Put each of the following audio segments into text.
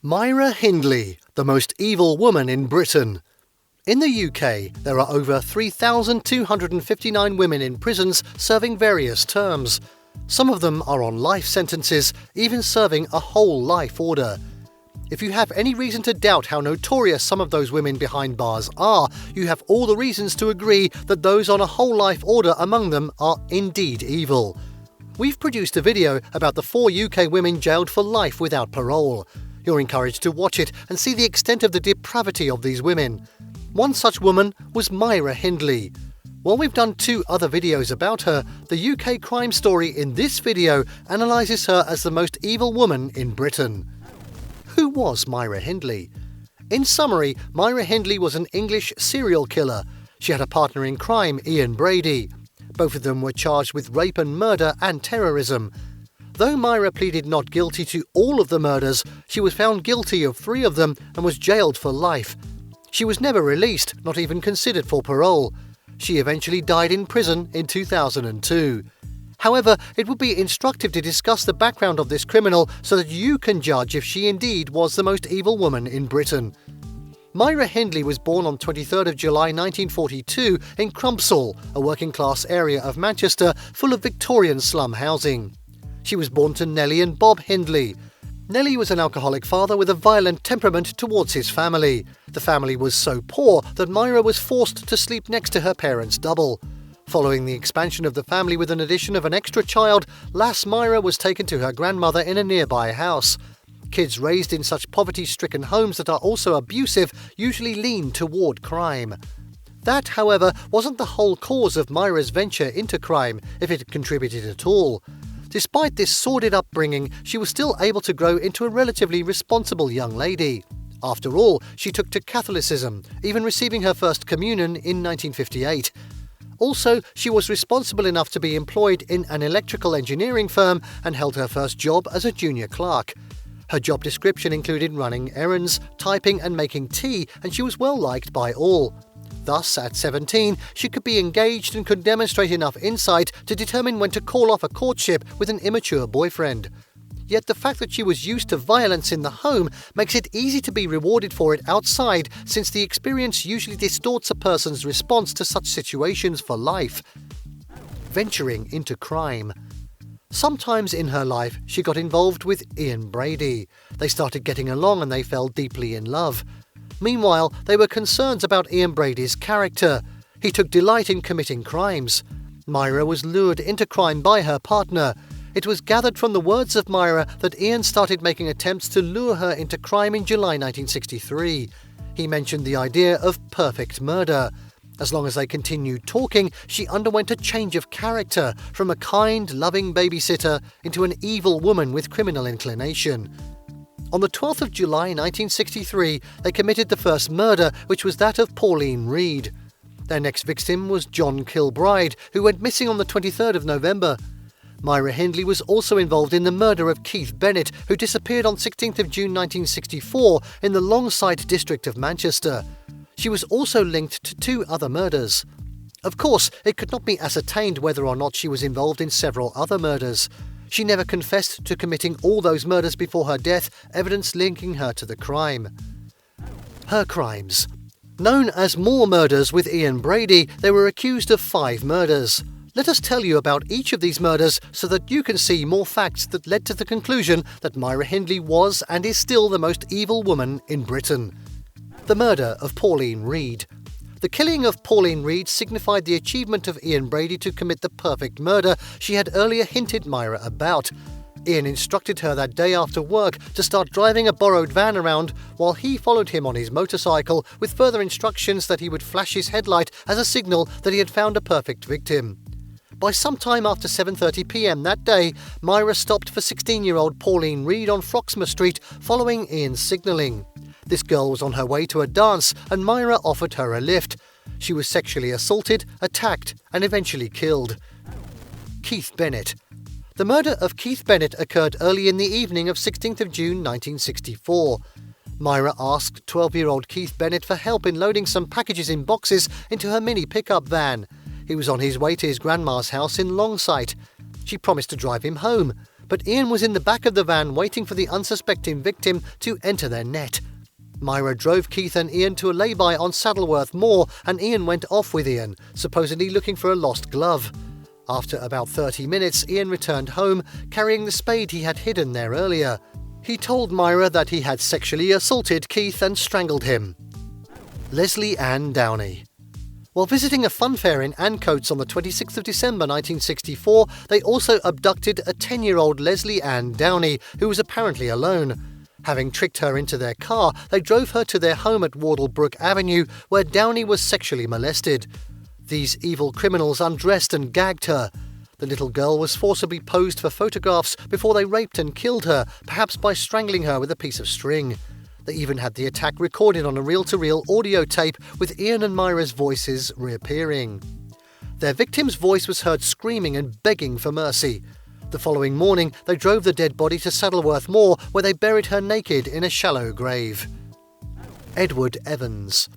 Myra Hindley, the most evil woman in Britain. In the UK, there are over 3,259 women in prisons serving various terms. Some of them are on life sentences, even serving a whole life order. If you have any reason to doubt how notorious some of those women behind bars are, you have all the reasons to agree that those on a whole life order among them are indeed evil. We've produced a video about the 4 UK women jailed for life without parole. You're encouraged to watch it and see the extent of the depravity of these women. One such woman was Myra Hindley. While we've done 2 other videos about her, the UK crime story in this video analyses her as the most evil woman in Britain. Who was Myra Hindley? In summary, Myra Hindley was an English serial killer. She had a partner in crime, Ian Brady. Both of them were charged with rape and murder and terrorism. Though Myra pleaded not guilty to all of the murders, she was found guilty of 3 of them and was jailed for life. She was never released, not even considered for parole. She eventually died in prison in 2002. However, it would be instructive to discuss the background of this criminal so that you can judge if she indeed was the most evil woman in Britain. Myra Hindley was born on 23rd of July 1942 in Crumpsall, a working-class area of Manchester full of Victorian slum housing. She was born to Nellie and Bob Hindley. Nellie was an alcoholic father with a violent temperament towards his family. The family was so poor that Myra was forced to sleep next to her parents' double. Following the expansion of the family with an addition of an extra child, lass Myra was taken to her grandmother in a nearby house. Kids raised in such poverty-stricken homes that are also abusive usually lean toward crime. That, however, wasn't the whole cause of Myra's venture into crime, if it contributed at all. Despite this sordid upbringing, she was still able to grow into a relatively responsible young lady. After all, she took to Catholicism, even receiving her first communion in 1958. Also, she was responsible enough to be employed in an electrical engineering firm and held her first job as a junior clerk. Her job description included running errands, typing and making tea, and she was well liked by all. Thus, at 17, she could be engaged and could demonstrate enough insight to determine when to call off a courtship with an immature boyfriend. Yet the fact that she was used to violence in the home makes it easy to be rewarded for it outside, since the experience usually distorts a person's response to such situations for life. Venturing into crime. Sometimes in her life, she got involved with Ian Brady. They started getting along and they fell deeply in love. Meanwhile, there were concerns about Ian Brady's character. He took delight in committing crimes. Myra was lured into crime by her partner. It was gathered from the words of Myra that Ian started making attempts to lure her into crime in July 1963. He mentioned the idea of perfect murder. As long as they continued talking, she underwent a change of character from a kind, loving babysitter into an evil woman with criminal inclination. On the 12th of July 1963, they committed the first murder, which was that of Pauline Reed. Their next victim was John Kilbride, who went missing on the 23rd of November. Myra Hindley was also involved in the murder of Keith Bennett, who disappeared on 16th of June 1964 in the Longside district of Manchester. She was also linked to 2 other murders. Of course, it could not be ascertained whether or not she was involved in several other murders. She never confessed to committing all those murders before her death, evidence linking her to the crime. Her crimes. Known as More Murders with Ian Brady, they were accused of 5 murders. Let us tell you about each of these murders so that you can see more facts that led to the conclusion that Myra Hindley was and is still the most evil woman in Britain. The murder of Pauline Reed. The killing of Pauline Reed signified the achievement of Ian Brady to commit the perfect murder she had earlier hinted Myra about. Ian instructed her that day after work to start driving a borrowed van around while he followed him on his motorcycle, with further instructions that he would flash his headlight as a signal that he had found a perfect victim. By some time after 7:30 p.m. that day, Myra stopped for 16-year-old Pauline Reed on Froxmore Street following Ian's signalling. This girl was on her way to a dance and Myra offered her a lift. She was sexually assaulted, attacked and eventually killed. Keith Bennett. The murder of Keith Bennett occurred early in the evening of 16th of June 1964. Myra asked 12-year-old Keith Bennett for help in loading some packages in boxes into her mini pickup van. He was on his way to his grandma's house in Longside. She promised to drive him home, but Ian was in the back of the van waiting for the unsuspecting victim to enter their net. Myra drove Keith and Ian to a lay-by on Saddleworth Moor, and Ian went off with Ian, supposedly looking for a lost glove. After about 30 minutes, Ian returned home, carrying the spade he had hidden there earlier. He told Myra that he had sexually assaulted Keith and strangled him. Leslie Ann Downey. While visiting a fun fair in Ancoats on the 26th of December 1964, they also abducted a 10-year-old Leslie Ann Downey, who was apparently alone. Having tricked her into their car, they drove her to their home at Wardlebrook Avenue, where Downey was sexually molested. These evil criminals undressed and gagged her. The little girl was forcibly posed for photographs before they raped and killed her, perhaps by strangling her with a piece of string. They even had the attack recorded on a reel-to-reel audio tape, with Ian and Myra's voices reappearing. Their victim's voice was heard screaming and begging for mercy. The following morning, they drove the dead body to Saddleworth Moor, where they buried her naked in a shallow grave. Edward Evans.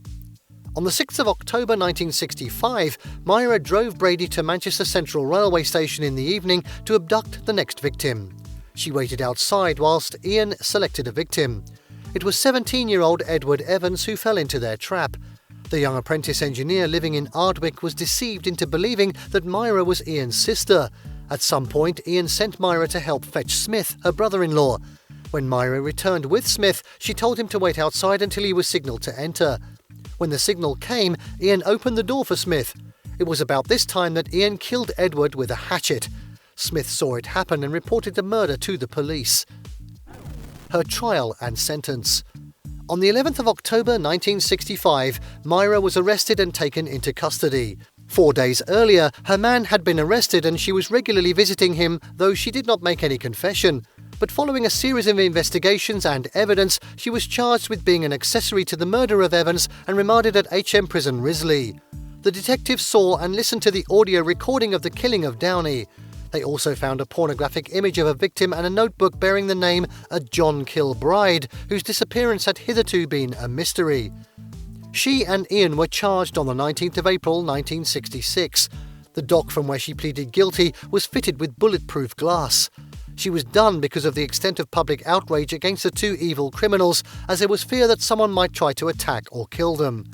On the 6th of October 1965, Myra drove Brady to Manchester Central Railway Station in the evening to abduct the next victim. She waited outside whilst Ian selected a victim. It was 17-year-old Edward Evans who fell into their trap. The young apprentice engineer living in Ardwick was deceived into believing that Myra was Ian's sister. At some point, Ian sent Myra to help fetch Smith, her brother-in-law. When Myra returned with Smith, she told him to wait outside until he was signalled to enter. When the signal came, Ian opened the door for Smith. It was about this time that Ian killed Edward with a hatchet. Smith saw it happen and reported the murder to the police. Her trial and sentence. On the 11th of October 1965, Myra was arrested and taken into custody. 4 days earlier, her man had been arrested and she was regularly visiting him, though she did not make any confession. But following a series of investigations and evidence, she was charged with being an accessory to the murder of Evans and remanded at HM Prison Risley. The detectives saw and listened to the audio recording of the killing of Downey. They also found a pornographic image of a victim and a notebook bearing the name A John Kilbride, whose disappearance had hitherto been a mystery. She and Ian were charged on the 19th of April 1966. The dock from where she pleaded guilty was fitted with bulletproof glass. She was done because of the extent of public outrage against the two evil criminals, as there was fear that someone might try to attack or kill them.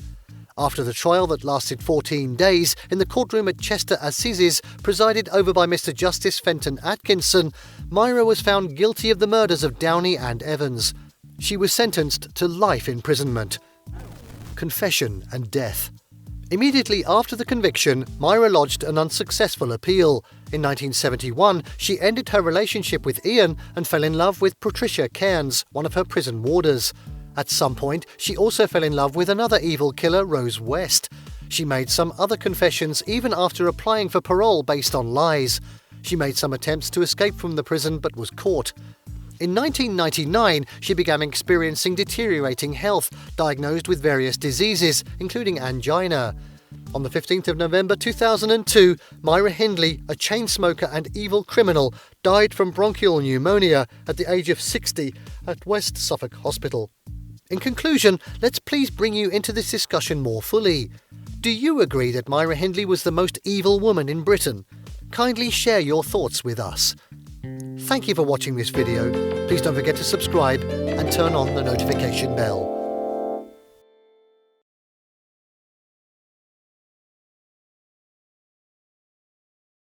After the trial that lasted 14 days in the courtroom at Chester Assizes, presided over by Mr. Justice Fenton Atkinson, Myra was found guilty of the murders of Downey and Evans. She was sentenced to life imprisonment. Confession and death. Immediately after the conviction, Myra lodged an unsuccessful appeal. In 1971, she ended her relationship with Ian and fell in love with Patricia Cairns, one of her prison warders. At some point, she also fell in love with another evil killer, Rose West. She made some other confessions even after applying for parole based on lies. She made some attempts to escape from the prison but was caught. In 1999, she began experiencing deteriorating health, diagnosed with various diseases, including angina. On the 15th of November 2002, Myra Hindley, a chain smoker and evil criminal, died from bronchial pneumonia at the age of 60 at West Suffolk Hospital. In conclusion, let's please bring you into this discussion more fully. Do you agree that Myra Hindley was the most evil woman in Britain? Kindly share your thoughts with us. Thank you for watching this video. Please don't forget to subscribe and turn on the notification bell.